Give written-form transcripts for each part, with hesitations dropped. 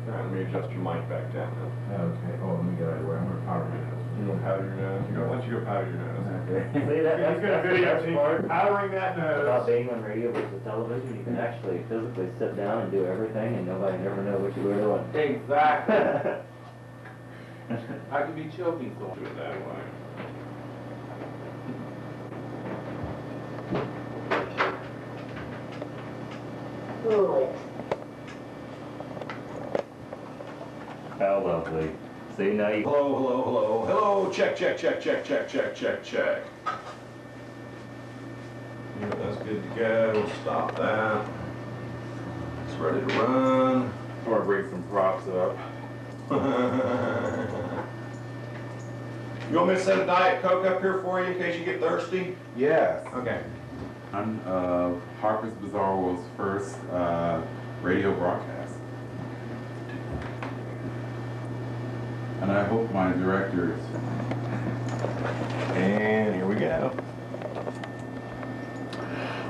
Let me adjust your mic back down now. Okay. Oh, let me get out of the way. I'm going to powder your nose. You gonna powder your nose? You're gonna let you go powder your nose. Okay. See, that's He's gonna the video best you part powdering that nose. about being on radio versus television. You can actually physically sit down and do everything, and nobody never know what you were doing. Exactly. I could be choking so. Do it that way. How lovely. See, now you... Hello, hello, hello, hello, check, check, check, check, check, check, check, check. Yeah, that's good to go, stop that. It's ready to run. I'm gonna bring some props up. You want me to set a Diet Coke up here for you in case you get thirsty? Yes. Okay. I'm Harper's Bazaar World's first radio broadcast. And I hope my directors. And here we go.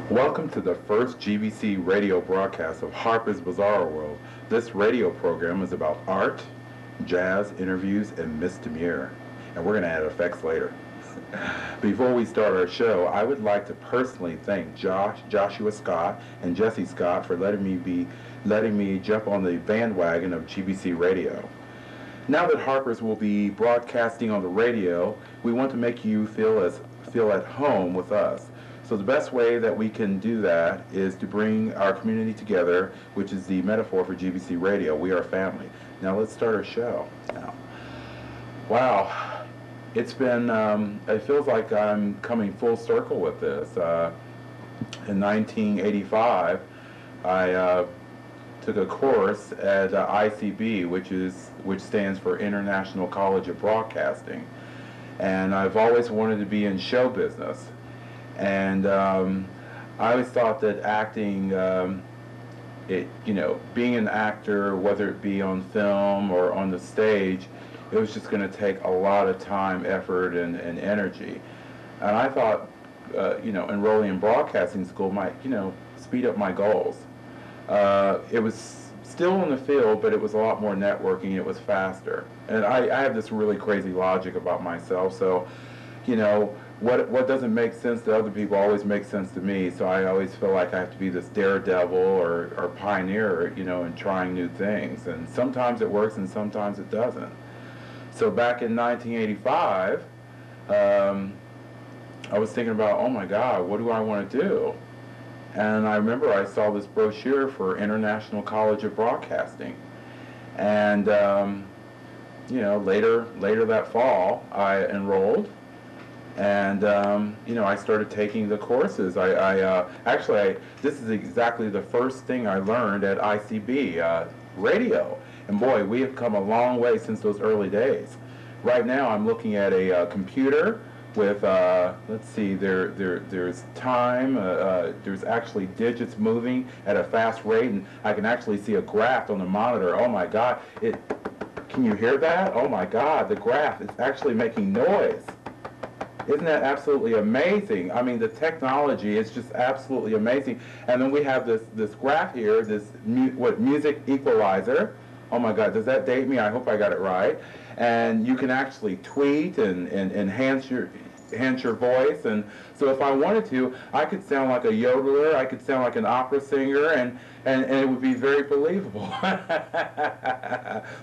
Welcome to the first GBC radio broadcast of Harper's Bazaar World. This radio program is about art, jazz, interviews, and Ms.Demure. And we're going to add effects later. Before we start our show, I would like to personally thank Joshua Scott and Jesse Scott for letting me jump on the bandwagon of GBC Radio. Now that Harper's will be broadcasting on the radio, we want to make you feel at home with us. So the best way that we can do that is to bring our community together, which is the metaphor for GBC Radio. We are family. Now let's start our show. Now, wow, it's been, it feels like I'm coming full circle with this. In 1985, I took a course at ICB, which stands for International College of Broadcasting, and I've always wanted to be in show business. And I always thought that acting, being an actor, whether it be on film or on the stage, it was just going to take a lot of time, effort, and energy. And I thought, enrolling in broadcasting school might, speed up my goals. It was still in the field, but it was a lot more networking. It was faster. And I have this really crazy logic about myself. So, what doesn't make sense to other people always makes sense to me. So I always feel like I have to be this daredevil or pioneer, in trying new things. And sometimes it works and sometimes it doesn't. So back in 1985, I was thinking about, oh my God, what do I want to do? And I remember I saw this brochure for International College of Broadcasting. And, later that fall, I enrolled. And, I started taking the courses. This is exactly the first thing I learned at ICB, radio. And boy, we have come a long way since those early days. Right now, I'm looking at a computer with, let's see, there's time, there's actually digits moving at a fast rate, and I can actually see a graph on the monitor. Oh my God, can you hear that? Oh my God, the graph is actually making noise. Isn't that absolutely amazing? I mean, the technology is just absolutely amazing. And then we have this graph here, this music equalizer. Oh my God, does that date me? I hope I got it right. And you can actually tweet and enhance your voice. And so if I wanted to, I could sound like a yodeler, I could sound like an opera singer, and it would be very believable.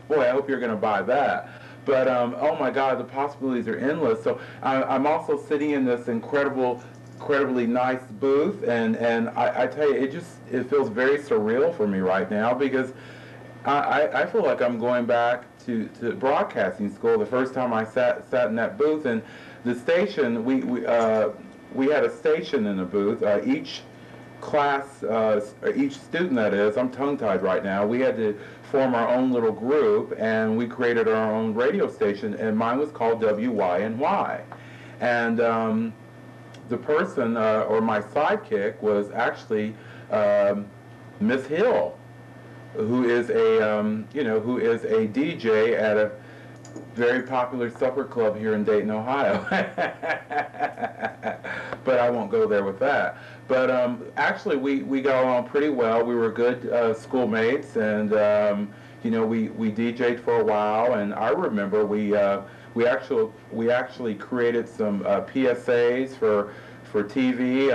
Boy, I hope you're going to buy that. But, oh my God, the possibilities are endless. So I'm also sitting in this incredibly nice booth, and I tell you, it feels very surreal for me right now, because I feel like I'm going back to broadcasting school. The first time I sat in that booth, and the station, we had a station in the booth. Each class, each student, that is, I'm tongue-tied right now, we had to form our own little group, and we created our own radio station, and mine was called WYNY. And the person, or my sidekick, was actually Miss Hill, who is a DJ very popular supper club here in Dayton, Ohio. But I won't go there with that. But actually, we got along pretty well. We were good schoolmates, and we DJ'd for a while. And I remember we actually created some PSAs for TV.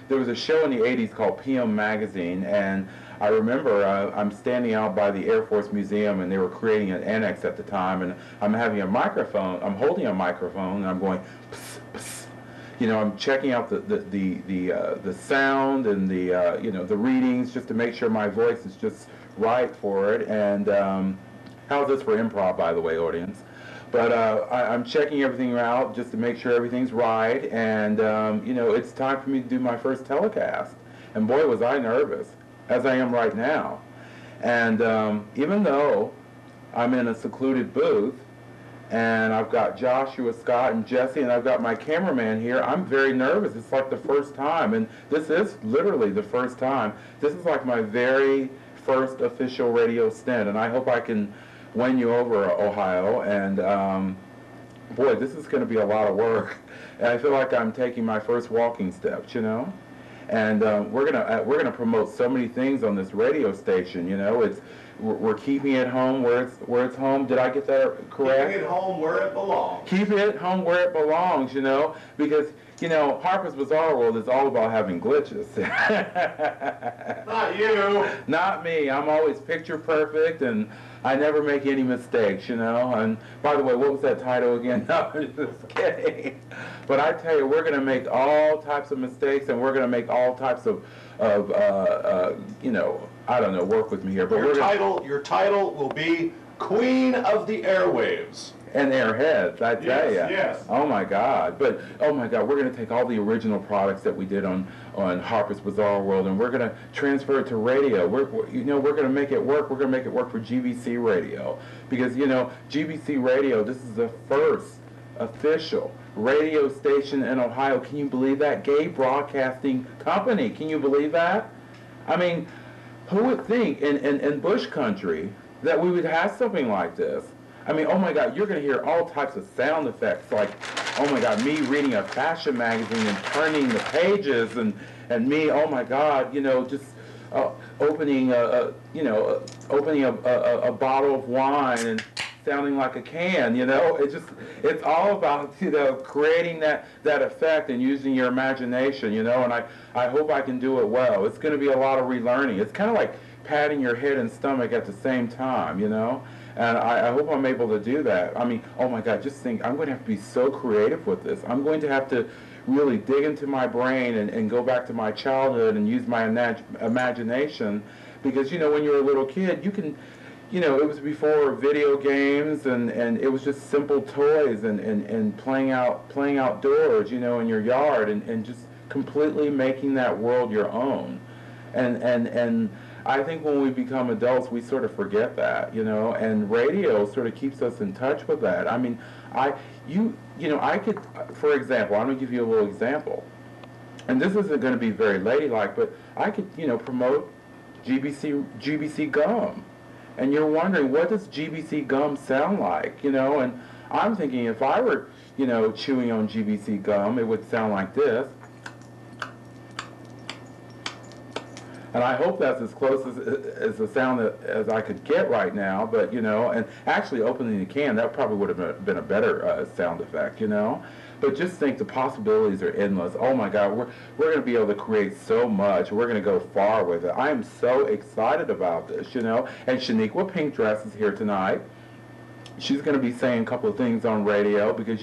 There was a show in the '80s called PM Magazine, and I remember I'm standing out by the Air Force Museum, and they were creating an annex at the time, and I'm holding a microphone, and I'm going, pss, pss. I'm checking out the sound and the readings just to make sure my voice is just right for it. And how's this for improv, by the way, audience? But I'm checking everything out just to make sure everything's right, and it's time for me to do my first telecast. And boy, was I nervous, as I am right now. And even though I'm in a secluded booth, and I've got Joshua, Scott, and Jesse, and I've got my cameraman here, I'm very nervous. It's like the first time, and this is literally the first time. This is like my very first official radio stint, and I hope I can win you over, Ohio. And boy, this is going to be a lot of work. And I feel like I'm taking my first walking steps, And we're gonna promote so many things on this radio station. We're keeping it home where it's home. Did I get that correct? Keeping it home where it belongs. Keep it home where it belongs, because Harper's Bizarre World is all about having glitches. Not you. Not me. I'm always picture perfect, and I never make any mistakes, And by the way, what was that title again? No, I'm just kidding. But I tell you, we're going to make all types of mistakes, and we're going to make all types of I don't know, work with me here. But your title will be Queen of the Airwaves. And airheads, I tell you. Yes. Oh my God! But oh my God, we're going to take all the original products that we did on Harper's Bizarre World, and we're going to transfer it to radio. We're going to make it work. We're going to make it work for GBC Radio, because GBC Radio. This is the first official radio station in Ohio. Can you believe that? Gay broadcasting company. Can you believe that? I mean, who would think in Bush country that we would have something like this? I mean, oh my God, you're going to hear all types of sound effects, like, oh my God, me reading a fashion magazine and turning the pages, and me, oh my God, just opening a bottle of wine and sounding like a can, it's all about, creating that effect and using your imagination, and I hope I can do it well. It's going to be a lot of relearning. It's kind of like patting your head and stomach at the same time, And I hope I'm able to do that. I mean, oh my God, just think, I'm going to have to be so creative with this. I'm going to have to really dig into my brain and go back to my childhood and use my imagination. Because, when you're a little kid, you can, it was before video games, and it was just simple toys and playing outdoors, in your yard, and just completely making that world your own. And I think when we become adults, we sort of forget that, and radio sort of keeps us in touch with that. I mean, I could, for example, I'm going to give you a little example, and this isn't going to be very ladylike, but I could, promote GBC gum, and you're wondering, what does GBC gum sound like, and I'm thinking, if I were, chewing on GBC gum, it would sound like this. And I hope that's as close as the sound as I could get right now. But, and actually opening the can, that probably would have been a better sound effect, But just think, the possibilities are endless. Oh my God, we're going to be able to create so much. We're going to go far with it. I am so excited about this, And Shaniqua Pink Dress is here tonight. She's going to be saying a couple of things on radio because,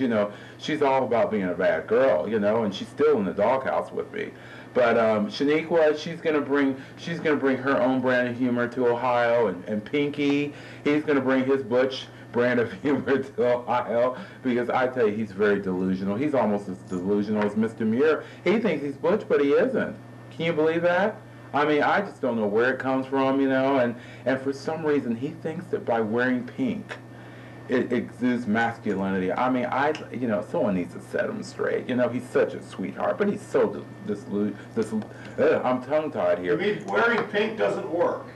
she's all about being a bad girl, and she's still in the doghouse with me. But Shaniqua, she's gonna bring her own brand of humor to Ohio, and Pinky, he's gonna bring his butch brand of humor to Ohio, because I tell you, he's very delusional. He's almost as delusional as Ms.Demure. He thinks he's butch, but he isn't. Can you believe that? I mean, I just don't know where it comes from, and for some reason he thinks that by wearing pink, it exudes masculinity. I mean, someone needs to set him straight. He's such a sweetheart, but he's so I'm tongue-tied here. You mean wearing pink doesn't work?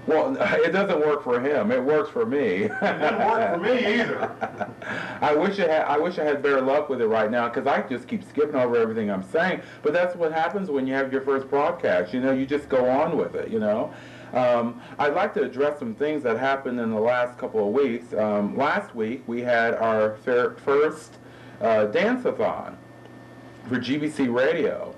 Well, it doesn't work for him. It works for me. It didn't work for me either. I wish I had better luck with it right now, because I just keep skipping over everything I'm saying. But that's what happens when you have your first broadcast. You know, you just go on with it. You know. I'd like to address some things that happened in the last couple of weeks. Last week we had our first dance-a-thon for GBC Radio,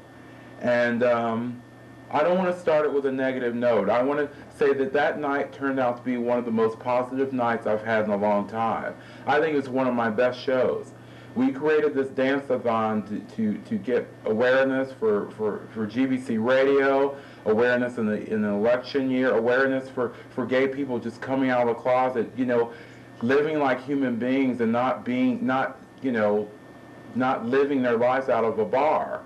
and I don't want to start it with a negative note. I want to say that night turned out to be one of the most positive nights I've had in a long time. I think it's one of my best shows. We created this dance-a-thon to get awareness for GBC Radio, awareness in an election year, awareness for gay people just coming out of the closet, you know, living like human beings and not living their lives out of a bar.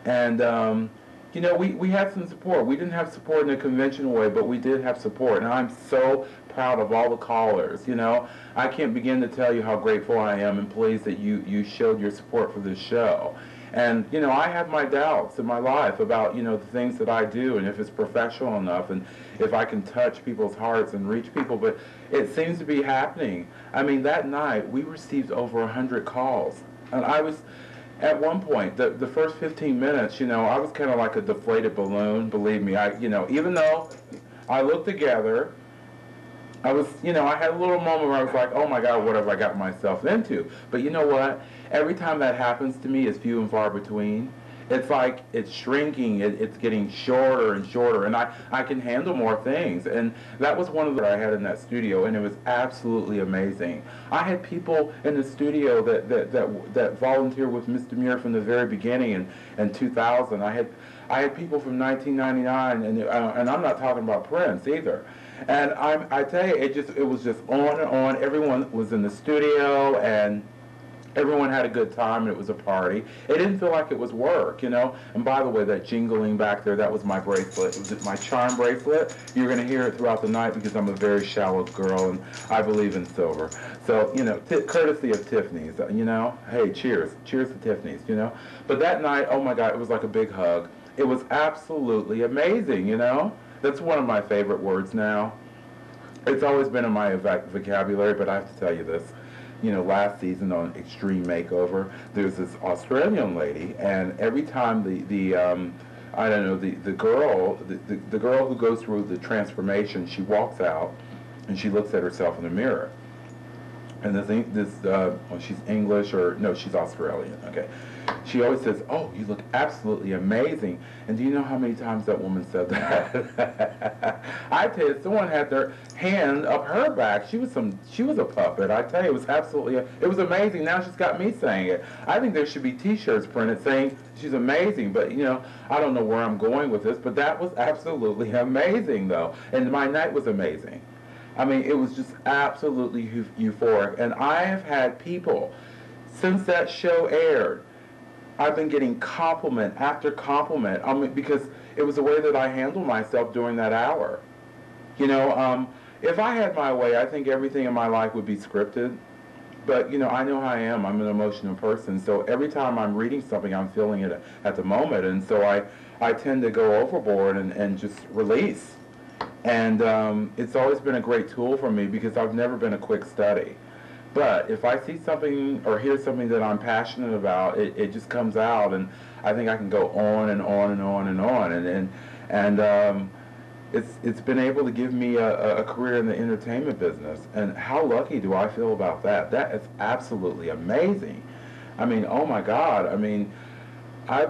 And you know, we had some support. We didn't have support in a conventional way, but we did have support. And I'm so proud of all the callers, you know. I can't begin to tell you how grateful I am and pleased that you showed your support for this show. And, you know, I have my doubts in my life about, you know, the things that I do and if it's professional enough and if I can touch people's hearts and reach people, but it seems to be happening. I mean, that night we received over 100 calls. And I was... At one point, the first 15 minutes, you know, I was kind of like a deflated balloon, believe me. You know, even though I looked together, I was, you know, I had a little moment where I was like, oh my God, what have I got myself into? But you know what? Every time that happens to me, it's few and far between. It's like it's shrinking, it's getting shorter and shorter, and I can handle more things. And that was one of the I had in that studio, and it was absolutely amazing. I had people in the studio that volunteered with Ms.Demure from the very beginning in 2000. I had people from 1999, and I'm not talking about Prince either. And I tell you, it was just on and on. Everyone was in the studio, and everyone had a good time, and it was a party. It didn't feel like it was work, you know. And by the way, that jingling back there, that was my bracelet. It was my charm bracelet. You're going to hear it throughout the night because I'm a very shallow girl, and I believe in silver. So, you know, courtesy of Tiffany's, you know. Hey, cheers. Cheers to Tiffany's, you know. But that night, oh my God, it was like a big hug. It was absolutely amazing, you know. That's one of my favorite words now. It's always been in my vocabulary, but I have to tell you this. You know, last season on Extreme Makeover, there's this Australian lady, and every time the girl who goes through the transformation, she walks out and she looks at herself in the mirror. And she's English, or no, she's Australian, okay. She always says, oh, you look absolutely amazing. And do you know how many times that woman said that? I tell you, someone had their hand up her back. She was a puppet. I tell you, it was it was amazing. Now she's got me saying it. I think there should be t-shirts printed saying she's amazing, but you know, I don't know where I'm going with this, but that was absolutely amazing though. And my night was amazing. I mean, it was just absolutely euphoric. And I have had people, since that show aired, I've been getting compliment after compliment. I mean, because it was the way that I handled myself during that hour. You know, if I had my way, I think everything in my life would be scripted. But, you know, I know how I am. I'm an emotional person. So every time I'm reading something, I'm feeling it at the moment. And so I tend to go overboard and just release. And it's always been a great tool for me because I've never been a quick study. But if I see something or hear something that I'm passionate about, it just comes out, and I think I can go on and on and on and on. And it's been able to give me a career in the entertainment business. And how lucky do I feel about that? That is absolutely amazing. I mean, oh my God. I mean, I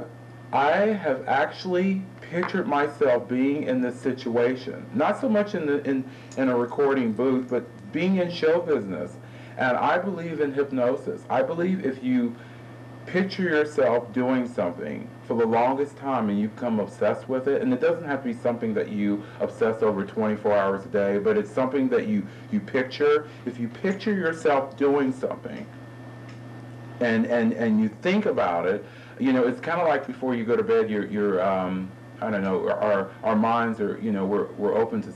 have actually pictured myself being in this situation. Not so much in a recording booth, but being in show business. And I believe in hypnosis. I believe if you picture yourself doing something for the longest time and you become obsessed with it, and it doesn't have to be something that you obsess over 24 hours a day, but it's something that you picture. If you picture yourself doing something and you think about it, you know, it's kind of like before you go to bed, you're I don't know, our minds are, you know, we're open to.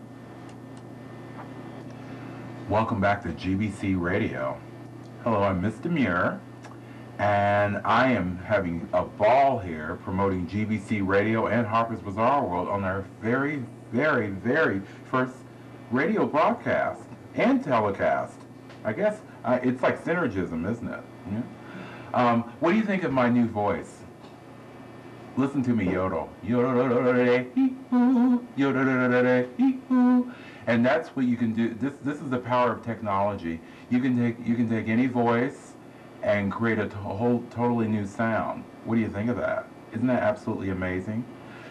Welcome back to GBC Radio. Hello, I'm Ms.Demure, and I am having a ball here promoting GBC Radio and Harper's Bizarre World on our very, very, very first radio broadcast and telecast. I guess it's like synergism, isn't it? Yeah? What do you think of my new voice? Listen to me yodel. And that's what you can do. This is the power of technology. You can take any voice and create a whole totally new sound. What do you think of that? Isn't that absolutely amazing?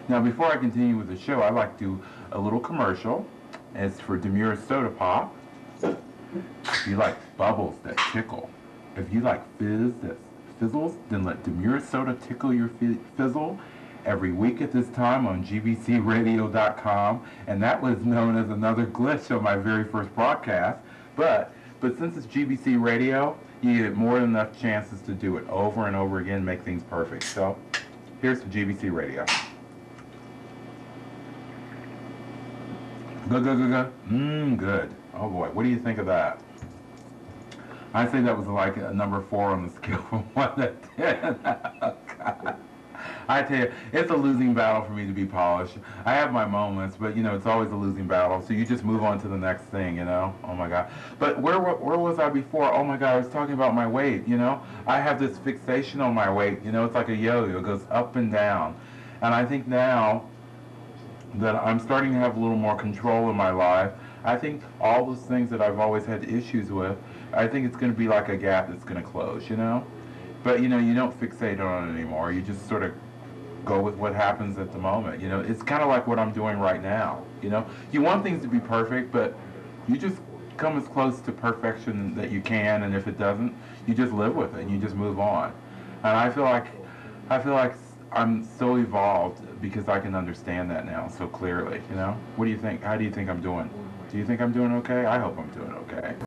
Now, before I continue with the show, I'd like to do a little commercial. It's for Demure Soda Pop. If you like bubbles that tickle, if you like fizz that fizzles, then let Demure Soda tickle your fizzle every week at this time on gbcradio.com. And that was known as another glitch on my very first broadcast. But since it's GBC Radio, you get more than enough chances to do it over and over again, make things perfect. So here's the GBC Radio. Good. Oh boy, what do you think of that? I say that was like a number 4 on the scale from 1 to 10. Oh, God. I tell you, it's a losing battle for me to be polished. I have my moments, but you know, it's always a losing battle. So you just move on to the next thing, you know? Oh my God. But where was I before? Oh my God, I was talking about my weight, you know? I have this fixation on my weight, you know? It's like a yo-yo. It goes up and down. And I think now that I'm starting to have a little more control in my life, I think all those things that I've always had issues with, I think it's going to be like a gap that's going to close, you know? But, you know, you don't fixate on it anymore. You just sort of go with what happens at the moment, you know? It's kind of like what I'm doing right now, you know? You want things to be perfect, but you just come as close to perfection that you can, and if it doesn't, you just live with it and you just move on. And I feel like I'm so evolved because I can understand that now so clearly, you know? What do you think? How do you think I'm doing? Do you think I'm doing okay? I hope I'm doing okay.